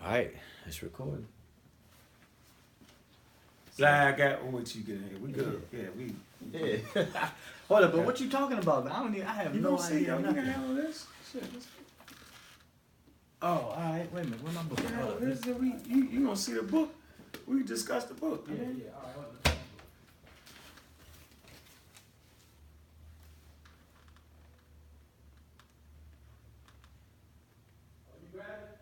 All right, it's recording. Like, what you get in here? We good. Yeah, we. Yeah. Hold up, but what you talking about? I don't even. I have You no gonna see, idea. yo, you Nothing. can handle this. Shit, Oh, all right. Wait a minute. Where my book? you, Hold up. this, you gonna see the book? We discuss the book. Yeah, Man. yeah. All right. Hold up. You grab it?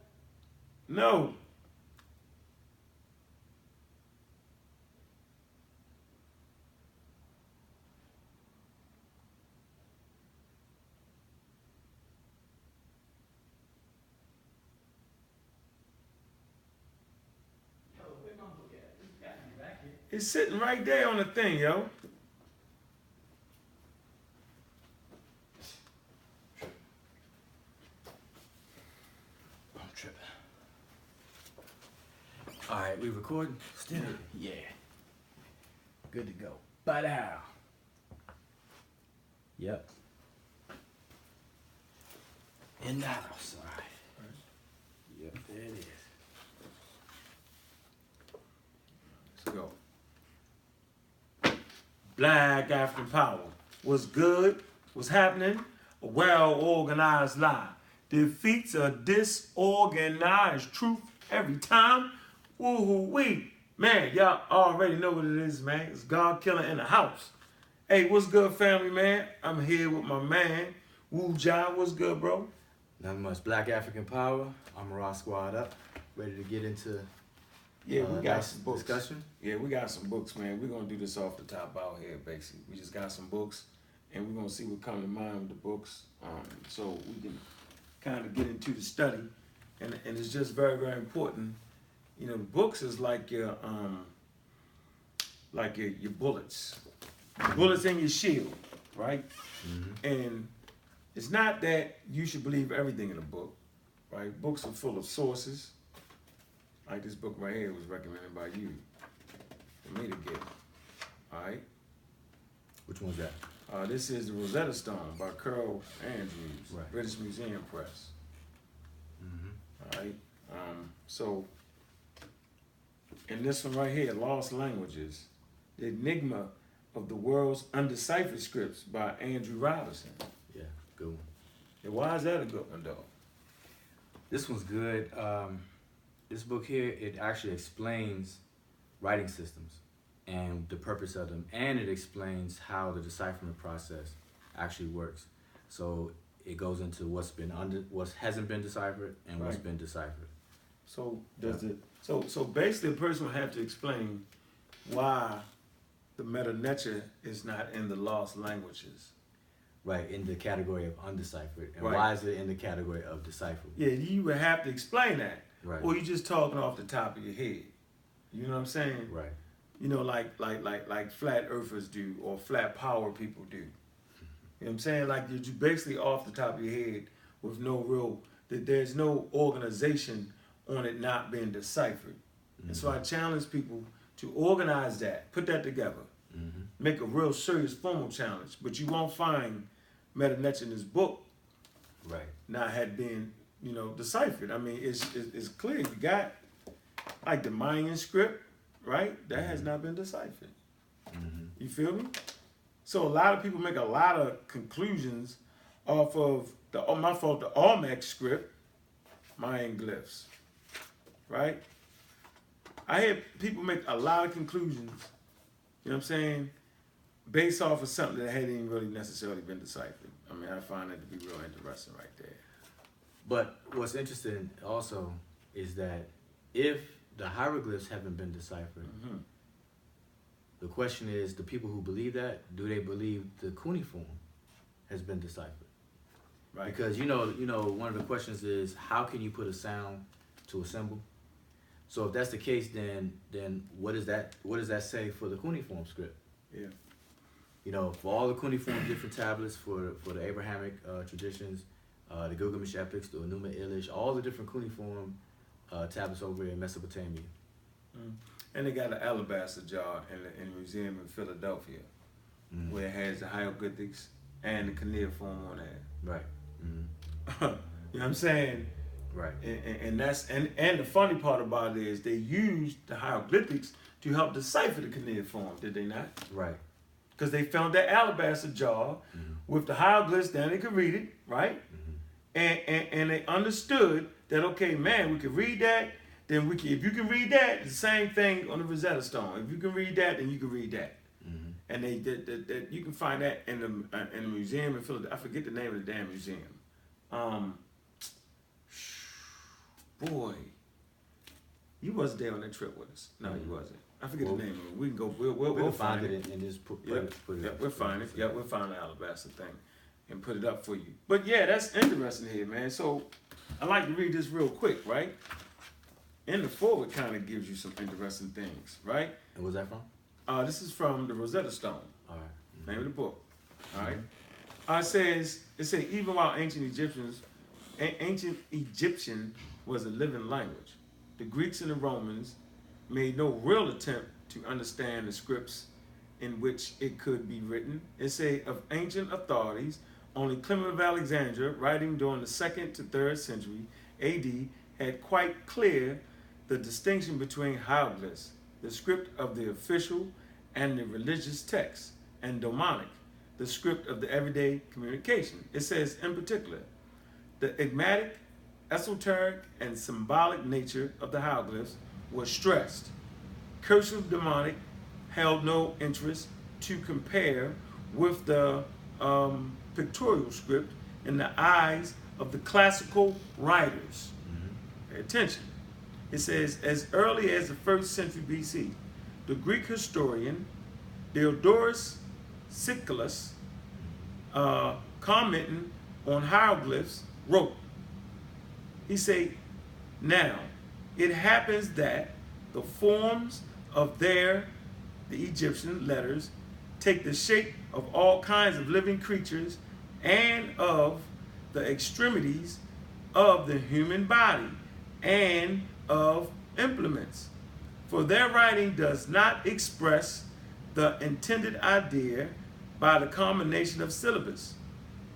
No. Yo, where my book at? It's got to be back here. It's sitting right there on the thing, yo. I'm tripping. All right, we recording? Still? Yeah. Good to go. Ba-dow. Yep. In the house. All right. Yep, there it is. Let's go. Black African power. What's good? What's happening? A well-organized lie defeats a disorganized truth every time. Woo-hoo-wee. Man, y'all already know what it is, man. It's God Killer in the house. Hey, what's good, family, man? I'm here with my man, Woo Jai. What's good, bro? Nothing much. Black African power. I'm a raw squad up. Ready to get into Yeah, we got nice some books. discussion. Yeah, we got some books, man. We're gonna do this off the top out here, basically. We just got some books, and we're gonna see what comes to mind with the books, so we can kind of get into the study, and it's just very, very important. You know, books is like your bullets, bullets in your shield, right? Mm-hmm. And it's not that you should believe everything in a book, right? Books are full of sources. Like this book right here was recommended by you for me to get. All right. Which one's that? This is the Rosetta Stone by Carl Andrews, Right. British Museum Press. Mm-hmm. All right. So, in this one right here, Lost Languages, The Enigma of the World's Undeciphered Scripts by Andrew Robinson. Yeah, good one. And why is that a good one, though? This one's good. This book here, it actually explains writing systems and the purpose of them, and it explains how the decipherment process actually works. So it goes into what hasn't been deciphered and what's Right. been deciphered. So does it? So basically, a person will have to explain why the Medu Neter is not in the lost languages. Right, in the category of undeciphered. And Right. why is it in the category of deciphered? Yeah, you would have to explain that. Right. Or you just talking off the top of your head. You know what I'm saying? Right. You know, like flat earthers do, or flat power people do. You know what I'm saying? Like you're basically off the top of your head with no real, that there's no organization on it not being deciphered. Mm-hmm. And so I challenge people to organize that, put that together, Mm-hmm. make a real serious formal challenge. But you won't find Medu Neter in this book Right. not had been, deciphered. I mean, it's clear. You got like the Mayan script, right? That has not been deciphered. Mm-hmm. You feel me? So a lot of people make a lot of conclusions off of the Olmec script, Mayan glyphs, right? I hear people make a lot of conclusions, you know what I'm saying, based off of something that hadn't even really necessarily been deciphered. I mean, I find that to be real interesting right there. But what's interesting also is that if the hieroglyphs haven't been deciphered, Mm-hmm. the question is, the people who believe that, do they believe the cuneiform has been deciphered? Right. Because you know, one of the questions is, how can you put a sound to a symbol? So if that's the case, then what does that say for the cuneiform script? Yeah. You know, for all the cuneiform different tablets, for the Abrahamic traditions, the Gilgamesh epics, the Enuma Elish, all the different cuneiform tablets over in Mesopotamia. Mm. And they got an alabaster jar in the museum in Philadelphia, where it has the hieroglyphics and the cuneiform on there. Right. Mm-hmm. You know what I'm saying? Right. And that's and the funny part about it is they used the hieroglyphics to help decipher the cuneiform, did they not? Right. Because they found that alabaster jar with the hieroglyphs, then they could read it, right? And they understood that, okay, man, we could read that, then we can, if you can read that, the same thing on the Rosetta Stone. If you can read that, then you can read that. And they that you can find that in the museum in Philadelphia. I forget the name of the damn museum. Boy, you wasn't there on that trip with us. No, you wasn't. I forget the name of it. We can go. We'll find it and just put it. We'll find it. Yeah, we'll find the alabaster thing and put it up for you. But yeah, that's interesting here, man. So I like to read this real quick, right? In the forward kind of gives you some interesting things, right? And where's that from? This is from the Rosetta Stone. All right. Name of the book. All right. It says even while ancient Egyptian was a living language, the Greeks and the Romans made no real attempt to understand the scripts in which it could be written. It say of ancient authorities, only Clement of Alexandria, writing during the 2nd to 3rd century AD, had quite clear the distinction between hieroglyphs, the script of the official and the religious text, and domonic, the script of the everyday communication. It says, in particular, the enigmatic, esoteric, and symbolic nature of the hieroglyphs was stressed. Kircher demonic held no interest to compare with the pictorial script in the eyes of the classical writers. Pay attention. It says, as early as the 1st century BC, the Greek historian Diodorus Siculus, commenting on hieroglyphs, wrote, he said, now, it happens that the forms of the Egyptian letters take the shape of all kinds of living creatures and of the extremities of the human body and of implements. For their writing does not express the intended idea by the combination of syllables,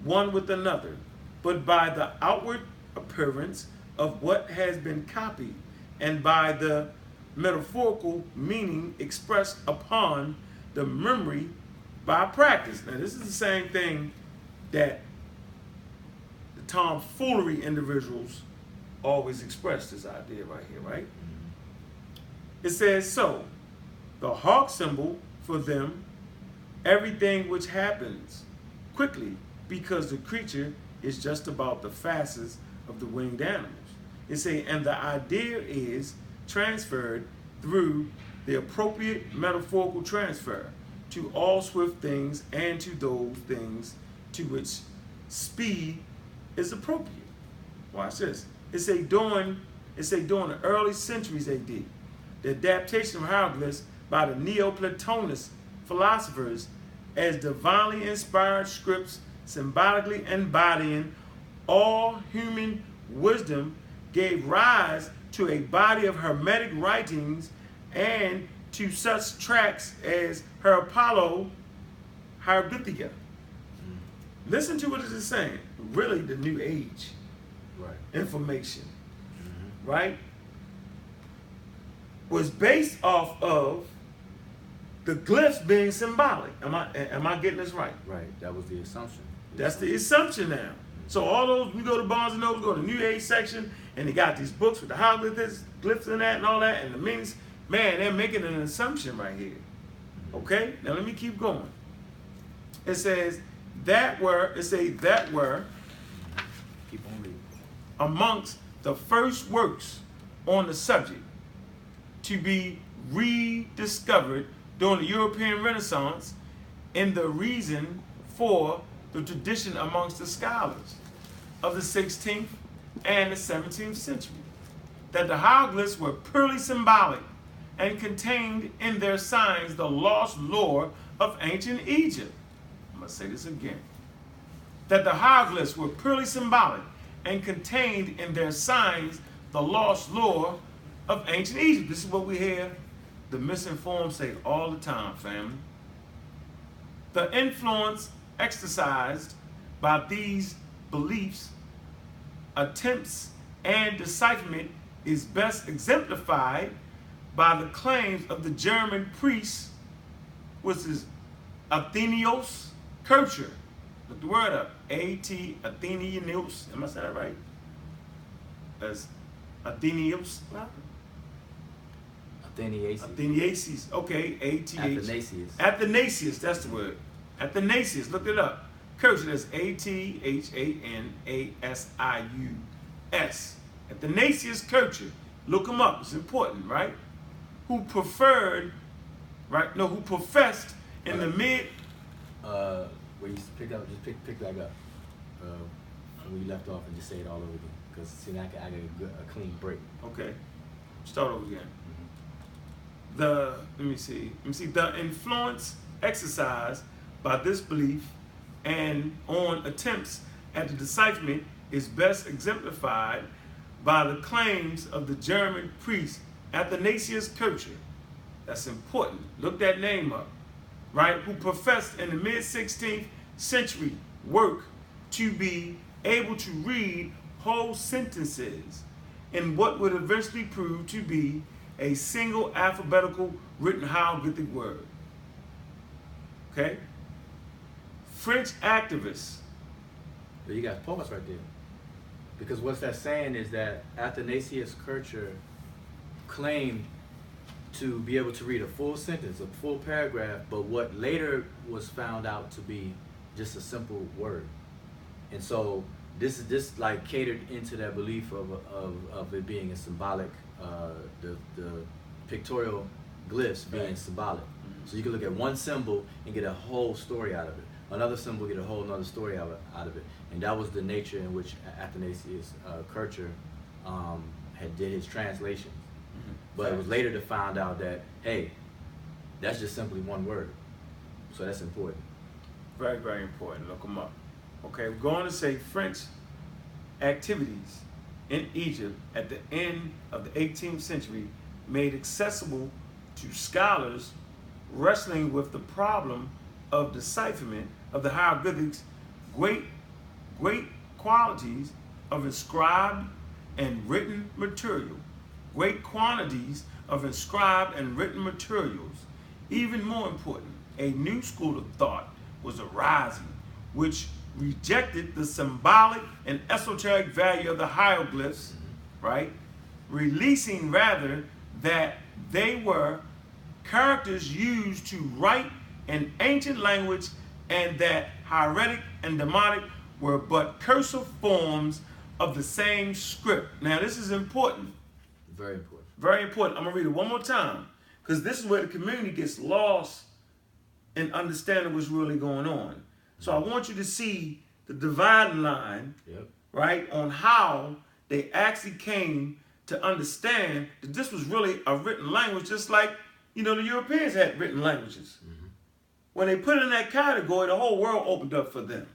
one with another, but by the outward appearance of what has been copied, and by the metaphorical meaning expressed upon the memory by practice. Now, this is the same thing that the tomfoolery individuals always express, this idea right here, right? It says, so, the hawk symbol for them, everything which happens quickly because the creature is just about the fastest of the winged animals. It say, and the idea is transferred through the appropriate metaphorical transfer to all swift things and to those things to which speed is appropriate. Watch this. It say during the early centuries AD, the adaptation of hieroglyphs by the Neoplatonist philosophers as divinely inspired scripts symbolically embodying all human wisdom gave rise to a body of hermetic writings and to such tracts as Her Apollo Hieroglyphica. Listen to what it is saying. Really, the New Age information, right, was based off of the glyphs being symbolic. Am I getting this right? Right. That was the assumption. That's the assumption now. So all those, we go to Barnes and Noble, go to the New Age section, and they got these books with the hieroglyphs, glyphs and that and all that, and the meanings. Man, they're making an assumption right here. Okay? Now let me keep going. It says that were Keep on reading. amongst the first works on the subject to be rediscovered during the European Renaissance, and the reason for the tradition amongst the scholars of the 16th and the 17th century, that the hieroglyphs were purely symbolic and contained in their signs the lost lore of ancient Egypt. I'm going to say this again. That the hieroglyphs were purely symbolic and contained in their signs the lost lore of ancient Egypt. This is what we hear the misinformed say all the time, family. The influence exercised by these beliefs attempts and decipherment is best exemplified by the claims of the German priest, which is Athenios Kircher. Look the word up. A-T, Athenios. Am I saying that right? That's Athenios. Athanasius. Okay, A-T-H. Athanasius. Athanasius, that's the word. Athanasius, look it up. Kircher, that's A-T-H-A-N-A-S-I-U-S. Athanasius Kircher. Look him up, it's important, right? Who professed in the mid... Where you pick up, just pick back up. Where you left off and just say it all over again. Because, see, I got a clean break. Okay, start over again. Let me see, the influence exercised by this belief and on attempts at the decipherment is best exemplified by the claims of the German priest Athanasius Kircher. That's important. Look that name up, right? Who professed in the mid-16th century work to be able to read whole sentences in what would eventually prove to be a single alphabetical written hieroglyphic word. Okay? French activists. But you got to pause right there. Because what's that saying is that Athanasius Kircher claimed to be able to read a full sentence, a full paragraph, but what later was found out to be just a simple word. And so this like catered into that belief of it being a symbolic, the pictorial glyphs being symbolic. So you can look at one symbol and get a whole story out of it. Another symbol, get a whole another story out of it. And that was the nature in which Athanasius Kircher did his translations. But it was later to find out that, hey, that's just simply one word. So that's important. Very, very important. Look them up. Okay, we're going to say French activities in Egypt at the end of the 18th century made accessible to scholars wrestling with the problem of decipherment of the hieroglyphics great qualities of inscribed and written material. Great quantities of inscribed and written materials. Even more important, a new school of thought was arising, which rejected the symbolic and esoteric value of the hieroglyphs, right? Releasing rather that they were characters used to write an ancient language and that hieratic and demotic were but cursive forms of the same script. Now this is important. Very important. Very important. I'm going to read it one more time because this is where the community gets lost in understanding what's really going on. So I want you to see the dividing line, right, on how they actually came to understand that this was really a written language, just like, the Europeans had written languages. When they put it in that category, the whole world opened up for them.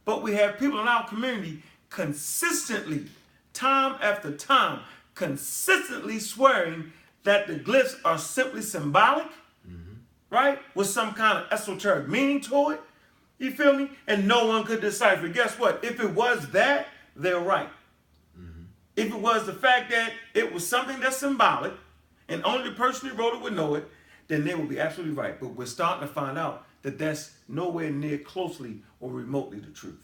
But we have people in our community consistently, time after time, consistently swearing that the glyphs are simply symbolic, right, with some kind of esoteric meaning to it. You feel me? And no one could decipher. Guess what? If it was that, they're right. If it was the fact that it was something that's symbolic and only the person who wrote it would know it, then they would be absolutely right. But we're starting to find out that that's nowhere near closely or remotely the truth.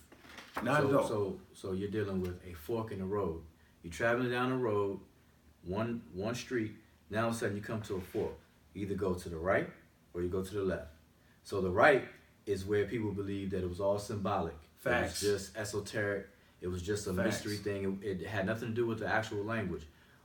Not at all. So you're dealing with a fork in the road. You're traveling down the road, one street, now all of a sudden you come to a fork. You either go to the right or you go to the left. So the right is where people believe that it was all symbolic. Facts. It was just esoteric. It was just a mystery thing. It had nothing to do with the actual language.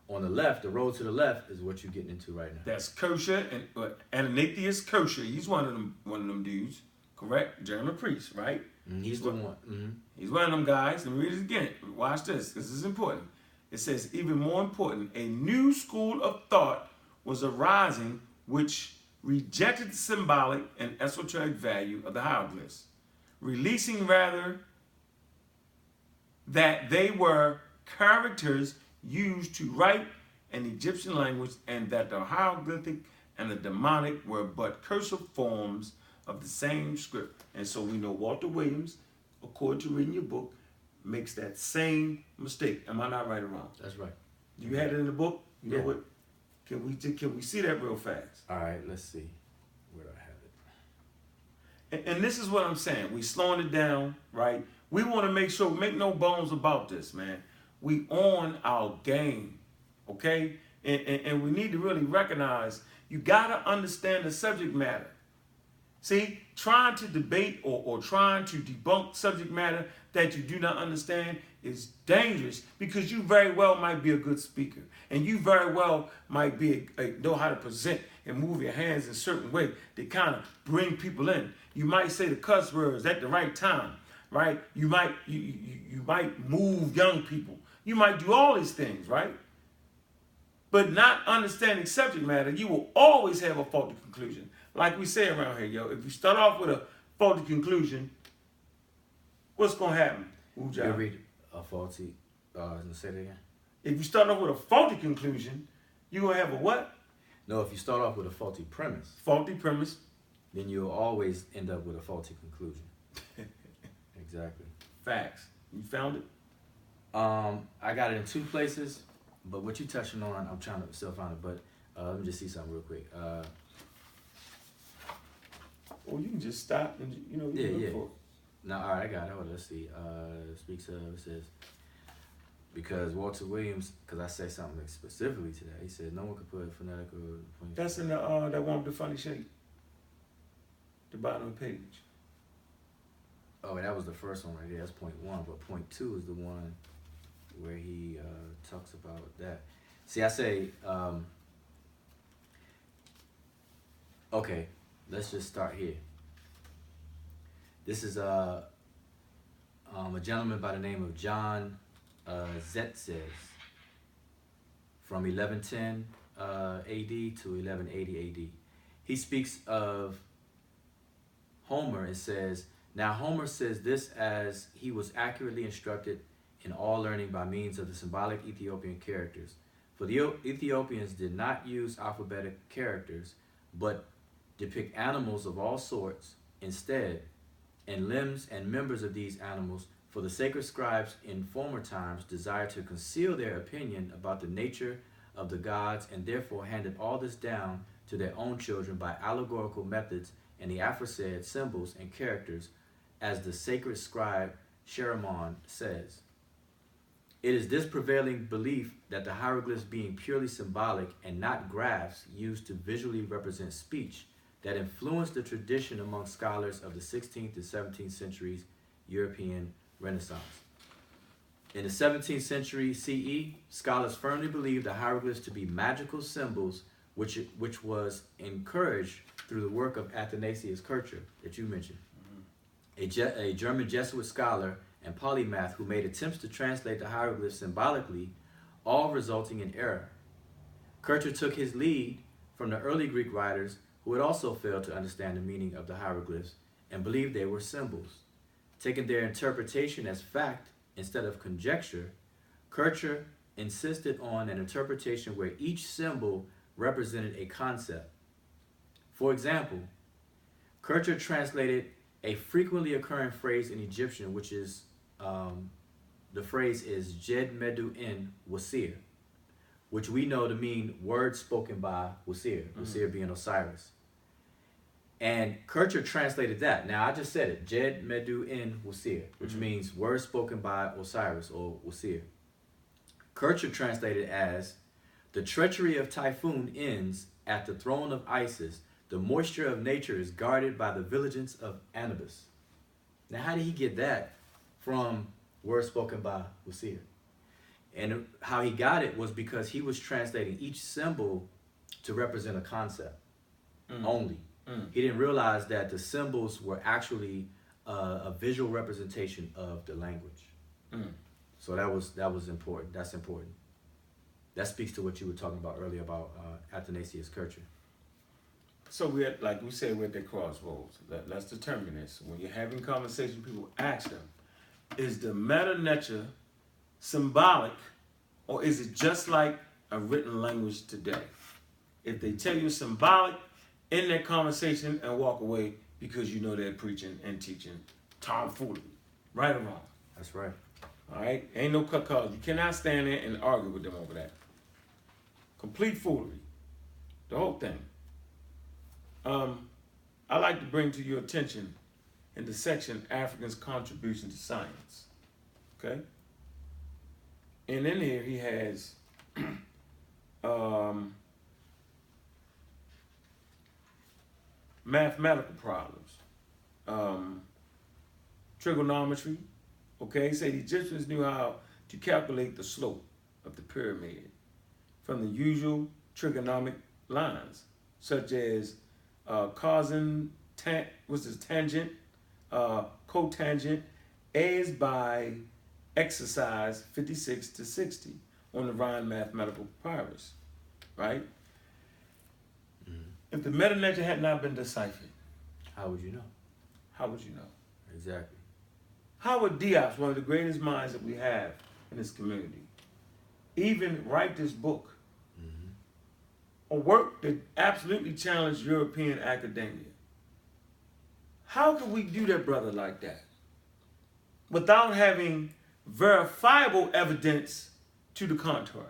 On the left, the road to the left is what you're getting into right now. That's Kircher and Athanasius Kircher. He's one of them dudes, correct? German priest, right? He's the one. He's one of them guys. Let me read it again. Watch this. This is important. It says, even more important, a new school of thought was arising which rejected the symbolic and esoteric value of the hieroglyphs, releasing rather that they were characters used to write an Egyptian language and that the hieroglyphic and the demonic were but cursive forms of the same script. And so we know Walter Williams, according to reading your book, makes that same mistake. Am I not right or wrong? That's right. You had it in the book? You know Yeah. what? Can we see that real fast? All right, let's see. Where do I have it? And this is what I'm saying. We slowing it down, right? We want to make sure, make no bones about this, man. We on our game, okay? And we need to really recognize you got to understand the subject matter. See, trying to debate or trying to debunk subject matter that you do not understand is dangerous, because you very well might be a good speaker, and you very well might be know how to present and move your hands in a certain way to kind of bring people in. You might say the cuss words at the right time, right? You might you might move young people. You might do all these things, right? But not understanding subject matter, you will always have a faulty conclusion. Like we say around here, yo, if you start off with a faulty conclusion, what's gonna happen? You read a faulty. Say it again. If you start off with a faulty conclusion, you're gonna have a what? No, if you start off with a faulty premise, Faulty premise. then you'll always end up with a faulty conclusion. Exactly. Facts. You found it? I got it in 2 places, but what you touching on, I'm trying to still find it. But let me just see something real quick. Or you can just stop and you know you look for it. No, all right, I got it. Hold on, let's see. Speaks of, it says, because Walter Williams, because I say something specifically to that, he said no one could put phonetical. That's in the that one with the funny shape. The bottom of the page. Oh, that was the first one right there. That's point 1, but point 2 is the one where he talks about that. See, I say, okay, let's just start here. This is a gentleman by the name of John Zetzes from 1110 AD to 1180 AD. He speaks of Homer and says, now Homer says this as he was accurately instructed in all learning by means of the symbolic Ethiopian characters. For the Ethiopians did not use alphabetic characters, but depict animals of all sorts instead, and limbs and members of these animals, for the sacred scribes in former times desired to conceal their opinion about the nature of the gods, and therefore handed all this down to their own children by allegorical methods and the aforesaid symbols and characters, as the sacred scribe Sheramon says. It is this prevailing belief that the hieroglyphs, being purely symbolic and not graphs used to visually represent speech, that influenced the tradition among scholars of the 16th to 17th centuries European Renaissance. In the 17th century CE, scholars firmly believed the hieroglyphs to be magical symbols, which was encouraged through the work of Athanasius Kircher that you mentioned, a German Jesuit scholar and polymath who made attempts to translate the hieroglyphs symbolically, all resulting in error. Kircher took his lead from the early Greek writers who had also failed to understand the meaning of the hieroglyphs and believed they were symbols. Taking their interpretation as fact instead of conjecture, Kircher insisted on an interpretation where each symbol represented a concept. For example, Kircher translated a frequently occurring phrase in Egyptian, which is, the phrase is Jed Medu in Wasir, which we know to mean words spoken by Wasir, Wasir being Osiris. And Kircher translated that. Now, I just said it, Jed Medu in Wasir, which means words spoken by Osiris or Wasir. Kircher translated as, the treachery of Typhoon ends at the throne of Isis. The moisture of nature is guarded by the vigilance of Anubis. Now, how did he get that from words spoken by Wasir? And how he got it was because he was translating each symbol to represent a concept only. He didn't realize that the symbols were actually a visual representation of the language. So that was important. That's important. That speaks to what you were talking about earlier about Athanasius Kircher. So we had, like we said, we're at the crossroads. Let's determine this. When you're having conversation, people ask them, is the Medu Neter symbolic, or is it just like a written language today? If they tell you symbolic, end that conversation and walk away, because you know they're preaching and teaching tomfoolery. Right or wrong? That's right. All right, ain't no cut calls. You cannot stand there and argue with them over that. Complete foolery, the whole thing. I like to bring to your attention in the section African's contribution to science. Okay, and in here he has mathematical problems, trigonometry. Okay, he said the Egyptians knew how to calculate the slope of the pyramid from the usual trigonometric lines, such as tangent, cotangent, as by exercise 56 to 60 on the Rhine Mathematical Papyrus, right? If the Medu Neter had not been deciphered, How would you know? how would you know? Exactly. How would Diaz, one of the greatest minds that we have in this community, even write this book? A work that absolutely challenged European academia. How could we do that, brother, like that? Without having verifiable evidence to the contrary.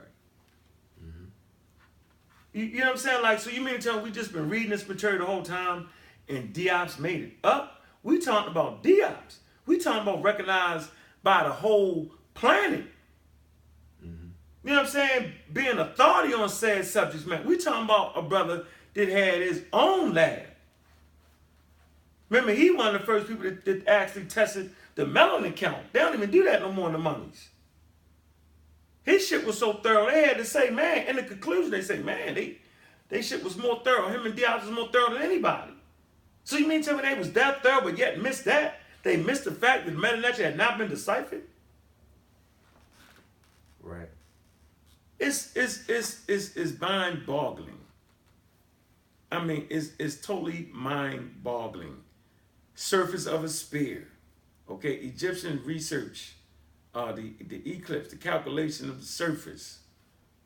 You know what I'm saying? Like, so you mean to tell me we just been reading this material the whole time and Diop's made it up? We talking about Diop's. We talking about recognized by the whole planet. You know what I'm saying? Being authority on said subjects, man. We talking about a brother that had his own lab. Remember, he one of the first people that actually tested the melanin count. They don't even do that no more in the mummies. His shit was so thorough, they had to say, man, in the conclusion, they say, man, they shit was more thorough. Him and Diaz was more thorough than anybody. So you mean to tell me they was that thorough, but yet missed that? They missed the fact that Medu Neter had not been deciphered? Right. It's mind-boggling. I mean, it's totally mind-boggling. Surface of a spear. Okay, Egyptian research, the eclipse, the calculation of the surface.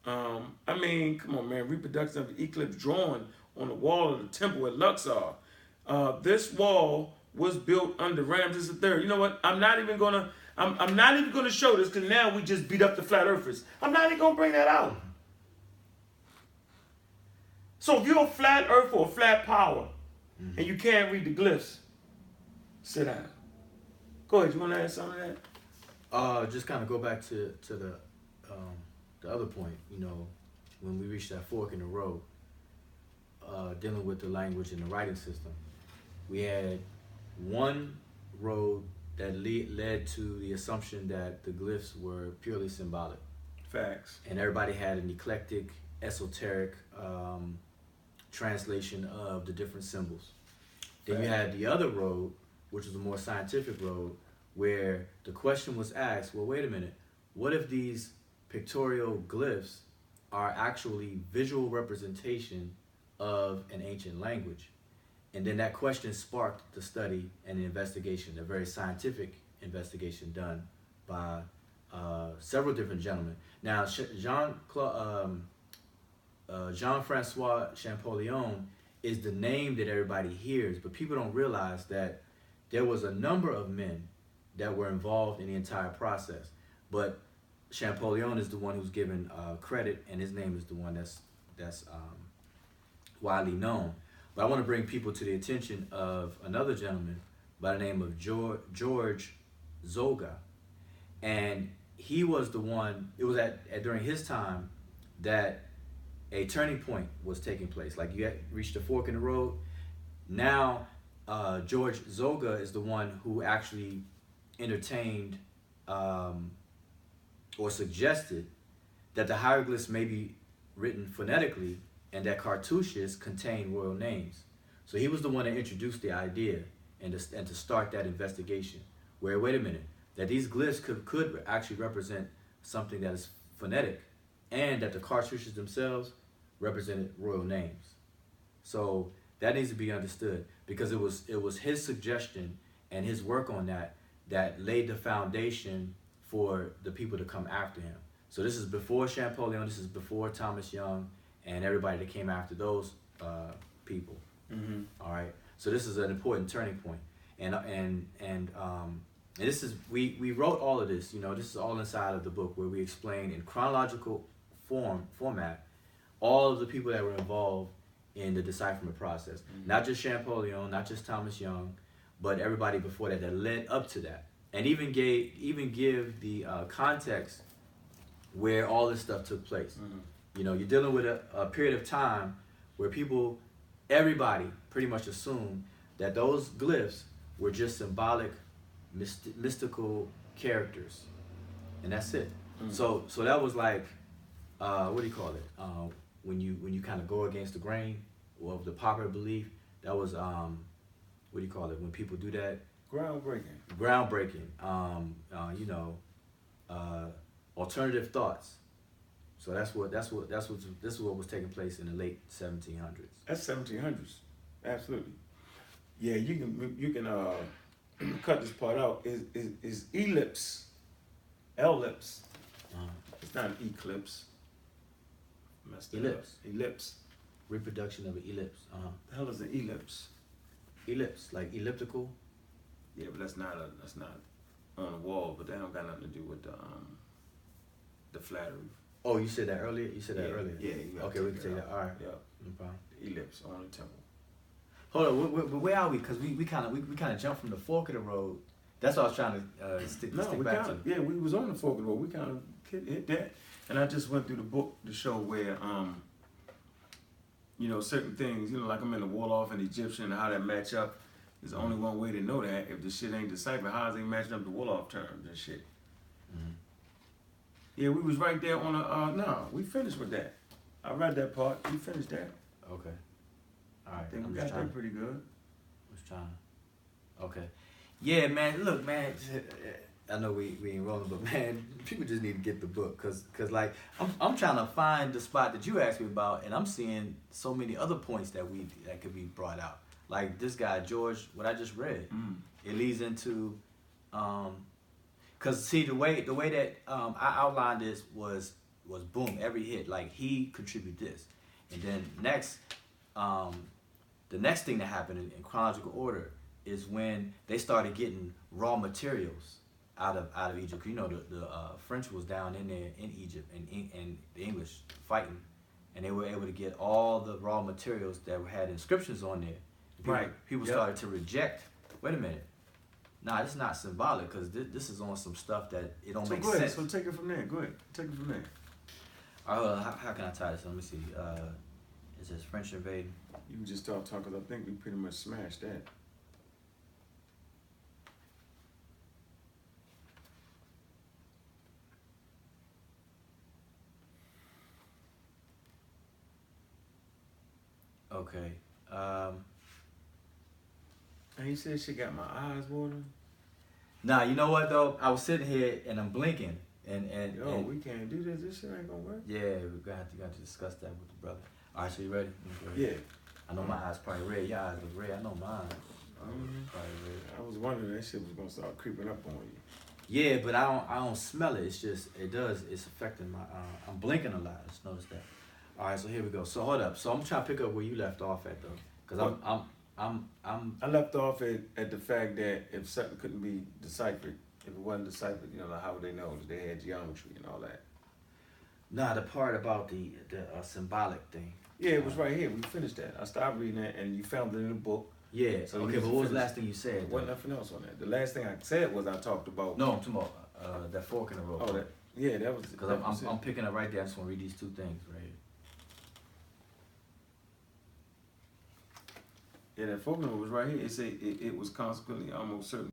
I mean, come on, man, reproduction of the eclipse drawn on the wall of the temple at Luxor. This wall was built under Ramses III. You know what? I'm not even gonna show this because now we just beat up the flat earthers. I'm not even gonna bring that out. So if you're a flat earth or a flat power and you can't read the glyphs, sit down. Go ahead, you wanna add something to that? Just kind of go back to the other point, you know, when we reached that fork in the road, dealing with the language and the writing system. We had one road that led to the assumption that the glyphs were purely symbolic. Facts. And everybody had an eclectic, esoteric translation of the different symbols. Then you had the other road, which was a more scientific road, where the question was asked, well, wait a minute, what if these pictorial glyphs are actually visual representation of an ancient language? And then that question sparked the study and the investigation, a very scientific investigation done by several different gentlemen. Now, Jean-Francois Champollion is the name that everybody hears, but people don't realize that there was a number of men that were involved in the entire process. But Champollion is the one who's given credit, and his name is the one that's widely known. But I want to bring people to the attention of another gentleman by the name of George Zoga. And he was the one, it was during his time that a turning point was taking place. Like you had reached a fork in the road. Now, George Zoga is the one who actually entertained or suggested that the hieroglyphs may be written phonetically and that cartouches contain royal names. So he was the one that introduced the idea and to start that investigation. Where, wait a minute, that these glyphs could actually represent something that is phonetic, and that the cartouches themselves represented royal names. So that needs to be understood, because it was his suggestion and his work on that laid the foundation for the people to come after him. So this is before Champollion, this is before Thomas Young, and everybody that came after those people. All right. So this is an important turning point, and And this is we wrote all of this. You know, this is all inside of the book where we explain in chronological format all of the people that were involved in the decipherment process. Not just Champollion, not just Thomas Young, but everybody before that led up to that, and even give the context where all this stuff took place. You know, you're dealing with a period of time where everybody pretty much assumed that those glyphs were just symbolic, mystical characters, and that's it. So that was like, what do you call it? When you kind of go against the grain of the popular belief, that was what do you call it? When people do that, groundbreaking. You know, alternative thoughts. So this is what was taking place in the late 1700s. That's 1700s, absolutely. Yeah, you can cut this part out. Is ellipse, ellipse. It's not an eclipse. Ellipse. Ellipse. Reproduction of an ellipse. The hell is an ellipse? Ellipse, like elliptical. Yeah, but that's not on the wall. But that don't got nothing to do with the flattery. Oh, you said that earlier. Yeah. Okay, we can take that. All right. Yeah. No problem. The ellipse on the temple. Hold on. Where are we? Because we kind of jumped from the fork of the road. That's what I was trying to stick back to. Yeah, we was on the fork of the road. We kind of hit that, and I just went through the book to show where you know, certain things, you know, like I'm in the Wolof and Egyptian and how that match up. There's only one way to know that. If the shit ain't deciphered, how is it matching up to Wolof terms and shit? Yeah, we was right there on no, we finished with that. I read that part. We finished that. Okay. All right. I think we got that pretty good. Okay. Yeah, man. Look, man. I know we ain't rolling, but man, people just need to get the book, cause like I'm trying to find the spot that you asked me about, and I'm seeing so many other points that could be brought out. Like this guy George, what I just read, it leads into, cause see the way that I outlined this was boom, every hit, like he contributed this, and then next, the next thing that happened in chronological order is when they started getting raw materials out of Egypt. You know, the French was down in there in Egypt, and the English fighting, and they were able to get all the raw materials that had inscriptions on there. People started to reject. Wait a minute, nah, this is not symbolic, because this is on some stuff that it don't make sense. So take it from there. Go ahead, take it from there. All right, how can I tie this? Let me see. It says French invading. You can just start talking. I think we pretty much smashed that. Okay. And he said she got my eyes watering. Nah, you know what though? I was sitting here and I'm blinking, and we can't do this. This shit ain't gonna work. Yeah, we're gonna have to discuss that with the brother. All right, so you ready? Yeah. I know my eyes probably red. Your eyes look red. I know mine. Probably red. I was wondering that shit was gonna start creeping up on you. Yeah, but I don't smell it. It's just it's affecting my. I'm blinking a lot. Just noticed that. All right, so here we go. So hold up. So I'm trying to pick up where you left off at though, because I left off at the fact that if something couldn't be deciphered, if it wasn't deciphered, you know, like how would they know that they had geometry and all that? Nah, the part about the symbolic thing. Yeah, it was right here. We finished that. I started reading that, and you found it in the book. Yeah. So okay, but what was the last thing you said? There wasn't nothing else on that. The last thing I said was I talked about. No, I'm talking about that fork in the road. Oh, that. Yeah, that was. Because I'm picking up right there. I just want to read these two things right here. Yeah, that fork in the road was right here. It said it was consequently almost certain.